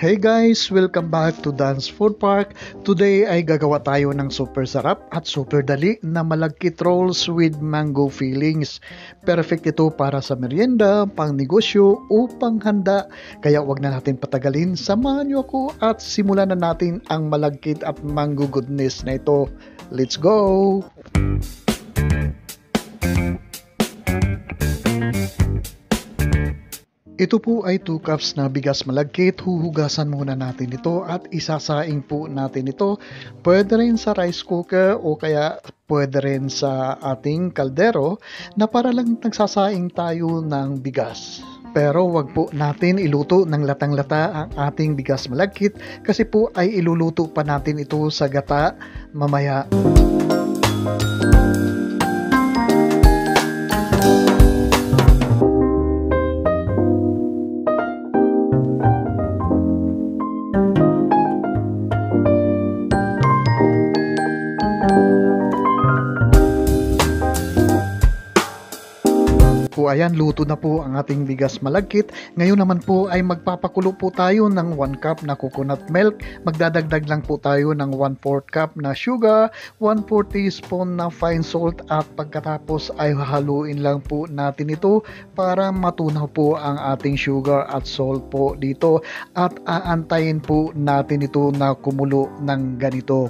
Hey guys! Welcome back to Dan's Food Park. Today ay gagawa tayo ng super sarap at super dali na malagkit rolls with mango fillings. Perfect ito para sa merienda, pang negosyo o panghanda. Kaya wag na natin patagalin. Samahan niyo ako at simulan na natin ang malagkit at mango goodness na ito. Let's go! Ito po ay 2 cups na bigas malagkit. Huhugasan muna natin ito at isasaing po natin ito. Pwede rin sa rice cooker o kaya pwede rin sa ating kaldero na para lang nagsasaing tayo ng bigas. Pero wag po natin iluto ng latang-lata ang ating bigas malagkit kasi po ay iluluto pa natin ito sa gata mamaya. Ayan, luto na po ang ating bigas malagkit. Ngayon naman po ay magpapakulo po tayo ng 1 cup na coconut milk. Magdadagdag lang po tayo ng 1/4 cup na sugar, 1/4 teaspoon na fine salt at pagkatapos ay hahaluin lang po natin ito para matunaw po ang ating sugar at salt po dito at aantayin po natin ito na kumulo ng ganito.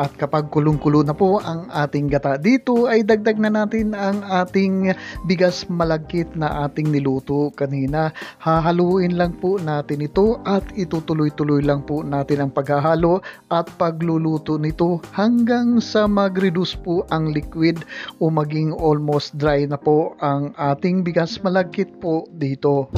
At kapag kulong-kulo na po ang ating gata dito ay dagdag na natin ang ating bigas malagkit na ating niluto kanina. Hahaluin lang po natin ito at itutuloy-tuloy lang po natin ang paghahalo at pagluluto nito hanggang sa mag-reduce po ang liquid o maging almost dry na po ang ating bigas malagkit po dito.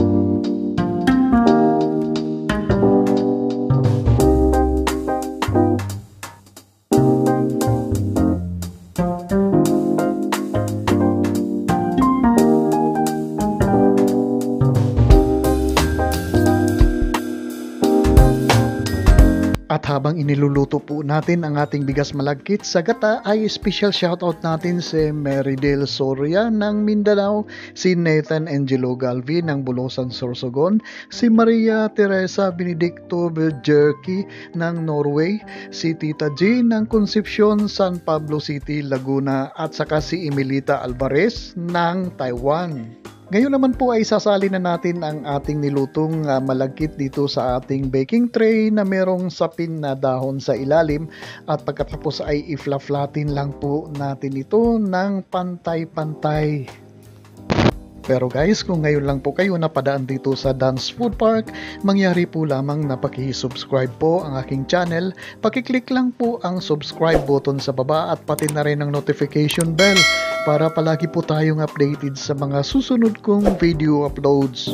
At habang iniluluto po natin ang ating bigas malagkit sa gata ay special shoutout natin si Meridel Soria ng Mindanao, si Nathan Angelo Galvi ng Bulosan, Sorsogon, si Maria Teresa Benedicto Beljerki ng Norway, si Tita G ng Concepcion, San Pablo City, Laguna at saka si Emilita Alvarez ng Taiwan. Ngayon naman po ay sasali na natin ang ating nilutong malagkit dito sa ating baking tray na merong sapin na dahon sa ilalim at pagkatapos ay i-flatin lang po natin ito ng pantay-pantay. Pero guys, kung ngayon lang po kayo napadaan dito sa Dan's Food Park, mangyari po lamang na paki-subscribe po ang aking channel. Paki-click lang po ang subscribe button sa baba at pati na rin ang notification bell para palagi po tayong updated sa mga susunod kong video uploads.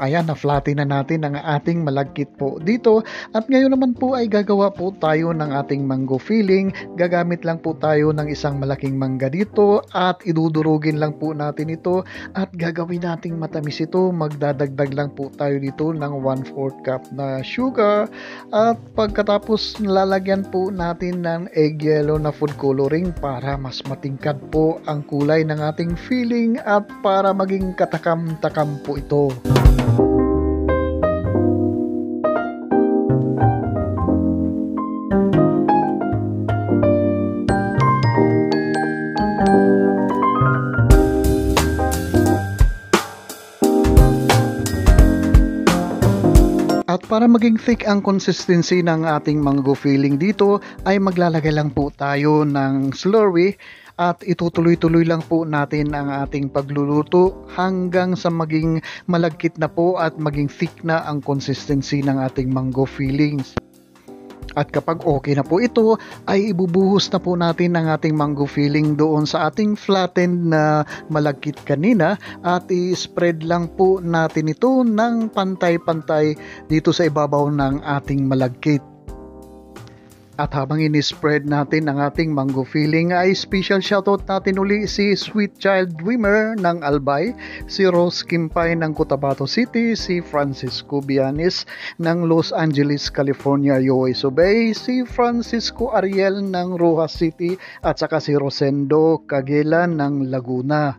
Ayan, na-flatten na natin ang ating malagkit po dito. At ngayon naman po ay gagawa po tayo ng ating mango filling. Gagamit lang po tayo ng isang malaking mangga dito at idudurugin lang po natin ito at gagawin nating matamis ito. Magdadagdag lang po tayo dito ng 1/4 cup na sugar at pagkatapos lalagyan po natin ng egg yellow na food coloring para mas matingkad po ang kulay ng ating filling at para maging katakam-takam po ito. At para maging thick ang consistency ng ating mango filling dito ay maglalagay lang po tayo ng slurry at itutuloy-tuloy lang po natin ang ating pagluluto hanggang sa maging malagkit na po at maging thick na ang consistency ng ating mango fillings. At kapag okay na po ito, ay ibubuhos na po natin ang ating mango filling doon sa ating flattened na malagkit kanina at i-spread lang po natin ito ng pantay-pantay dito sa ibabaw ng ating malagkit. At habang ini-spread natin ang ating mango filling ay special shoutout natin uli si Sweet Child Dreamer ng Albay, si Rose Kimpay ng Cotabato City, si Francisco Bianes ng Los Angeles, California, USA Bay, si Francisco Ariel ng Rojas City at saka si Rosendo Cagela ng Laguna.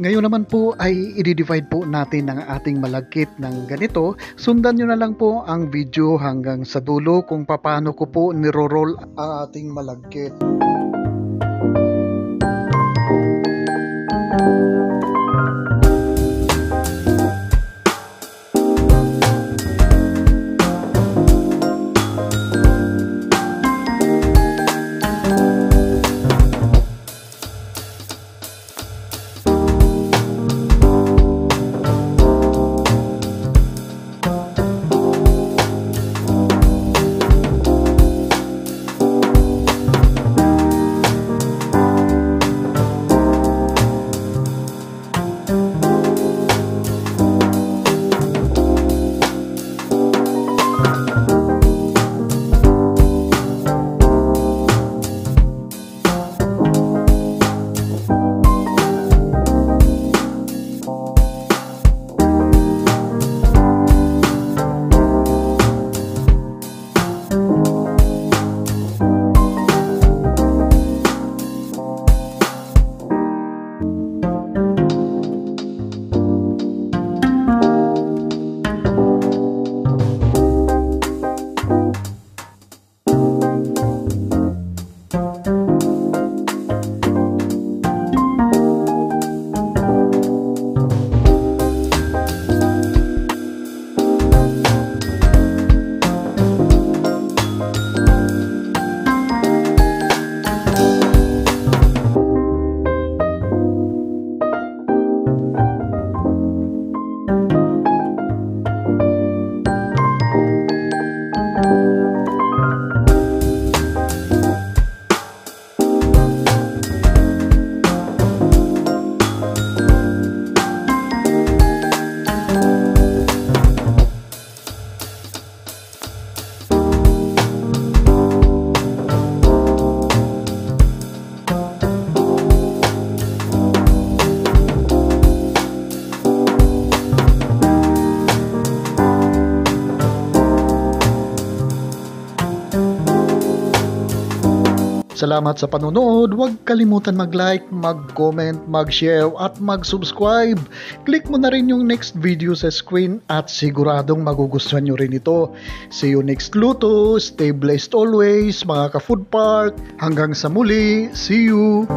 Ngayon naman po ay i-divide po natin ang ating malagkit ng ganito. Sundan nyo na lang po ang video hanggang sa dulo kung paano ko po niro-roll ang ating malagkit. Salamat sa panonood. Huwag kalimutan mag-like, mag-comment, mag-share at mag-subscribe. Click mo na rin yung next video sa screen at siguradong magugustuhan nyo rin ito. See you next luto. Stay blessed always mga ka-food park. Hanggang sa muli. See you!